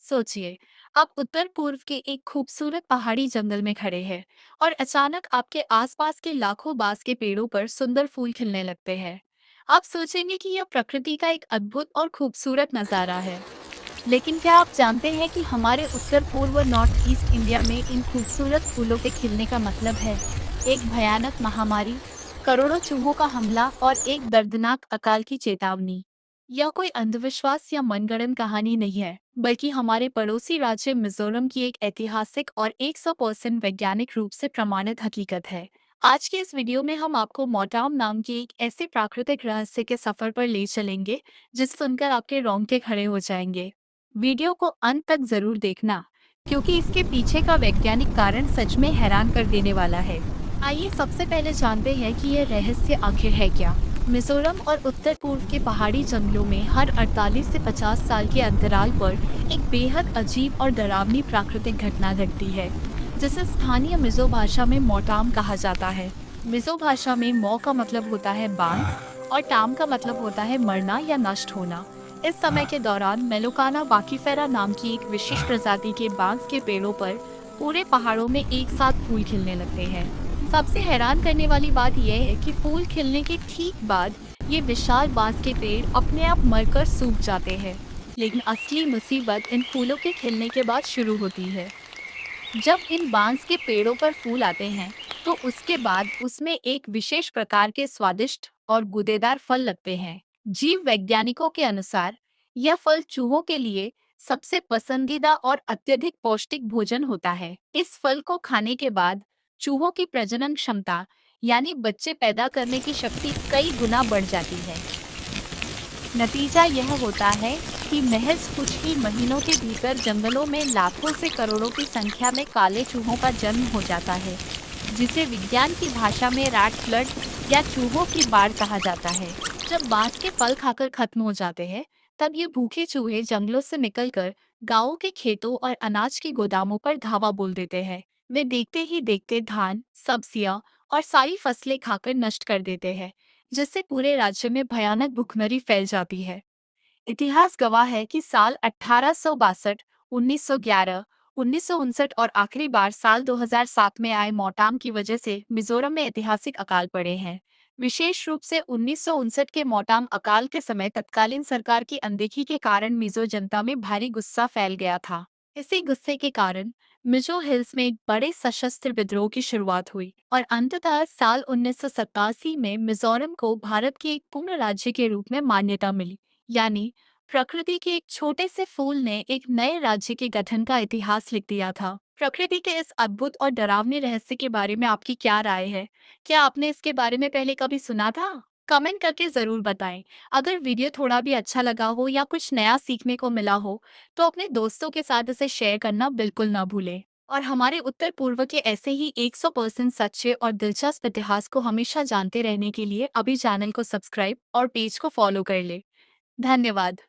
सोचिए, आप उत्तर पूर्व के एक खूबसूरत पहाड़ी जंगल में खड़े हैं और अचानक आपके आसपास के लाखों बांस के पेड़ों पर सुंदर फूल खिलने लगते हैं। आप सोचेंगे कि यह प्रकृति का एक अद्भुत और खूबसूरत नजारा है। लेकिन क्या आप जानते हैं कि हमारे उत्तर पूर्व नॉर्थ ईस्ट इंडिया में इन खूबसूरत फूलों के खिलने का मतलब है एक भयानक महामारी, करोड़ों चूहों का हमला और एक दर्दनाक अकाल की चेतावनी। यह कोई अंधविश्वास या मनगढ़ंत कहानी नहीं है, बल्कि हमारे पड़ोसी राज्य मिजोरम की एक ऐतिहासिक और 100% वैज्ञानिक रूप से प्रमाणित हकीकत है। आज के इस वीडियो में हम आपको मोटाम नाम के एक ऐसे प्राकृतिक रहस्य के सफर पर ले चलेंगे जिस सुनकर आपके रोंगटे खड़े हो जाएंगे। वीडियो को अंत तक जरूर देखना, क्योंकि इसके पीछे का वैज्ञानिक कारण सच में हैरान कर देने वाला है। आइए सबसे पहले जानते हैं कि यह रहस्य आखिर है क्या। मिजोरम और उत्तर पूर्व के पहाड़ी जंगलों में हर 48 से 50 साल के अंतराल पर एक बेहद अजीब और डरावनी प्राकृतिक घटना घटती है, जिसे स्थानीय मिजो भाषा में मोटाम कहा जाता है। मिजो भाषा में मौ का मतलब होता है बांस और टाम का मतलब होता है मरना या नष्ट होना। इस समय के दौरान मेलोकाना बाकीफेरा नाम की एक विशेष प्रजाति के बांस के पेड़ों पर पूरे पहाड़ों में एक साथ फूल खिलने लगते हैं। सबसे हैरान करने वाली बात यह है कि फूल खिलने के ठीक बाद ये विशाल बांस के पेड़ अपने आप मरकर सूख जाते हैं। लेकिन असली मुसीबत इन फूलों के खिलने के बाद शुरू होती है। जब इन बांस के पेड़ों पर फूल आते हैं, तो उसके बाद उसमें एक विशेष प्रकार के स्वादिष्ट और गूदेदार फल लगते हैं। जीव वैज्ञानिकों के अनुसार यह फल चूहों के लिए सबसे पसंदीदा और अत्यधिक पौष्टिक भोजन होता है। इस फल को खाने के बाद चूहों की प्रजनन क्षमता, यानी बच्चे पैदा करने की शक्ति कई गुना बढ़ जाती है। नतीजा यह होता है कि महज कुछ ही महीनों के भीतर जंगलों में लाखों से करोड़ों की संख्या में काले चूहों का जन्म हो जाता है, जिसे विज्ञान की भाषा में रैट फ्लड या चूहों की बाढ़ कहा जाता है। जब बांस के फल खाकर खत्म हो जाते हैं, तब ये भूखे चूहे जंगलों से निकलकर गांवों के खेतों और अनाज के गोदामों पर धावा बोल देते हैं। वे देखते ही देखते धान, सब्जियां और सारी फसलें खाकर नष्ट कर देते हैं, जिससे पूरे राज्य में भयानक भुखमरी फैल जाती है। इतिहास गवाह है कि साल 1862, 1911, 1959 और आखिरी बार साल 2007 में आए मौटाम की वजह से मिजोरम में ऐतिहासिक अकाल पड़े हैं। विशेष रूप से 1959 के मौटाम अकाल के समय तत्कालीन सरकार की अनदेखी के कारण मिजो जनता में भारी गुस्सा फैल गया था। इसी गुस्से के कारण मिजो हिल्स में एक बड़े सशस्त्र विद्रोह की शुरुआत हुई और अंततः साल 1987 में मिजोरम को भारत के एक पूर्ण राज्य के रूप में मान्यता मिली। यानी प्रकृति के एक छोटे से फूल ने एक नए राज्य के गठन का इतिहास लिख दिया था। प्रकृति के इस अद्भुत और डरावने रहस्य के बारे में आपकी क्या राय है? क्या आपने इसके बारे में पहले कभी सुना था? कमेंट करके जरूर बताएं। अगर वीडियो थोड़ा भी अच्छा लगा हो या कुछ नया सीखने को मिला हो, तो अपने दोस्तों के साथ इसे शेयर करना बिल्कुल ना भूलें। और हमारे उत्तर पूर्व के ऐसे ही 100% सच्चे और दिलचस्प इतिहास को हमेशा जानते रहने के लिए अभी चैनल को सब्सक्राइब और पेज को फॉलो कर ले। धन्यवाद।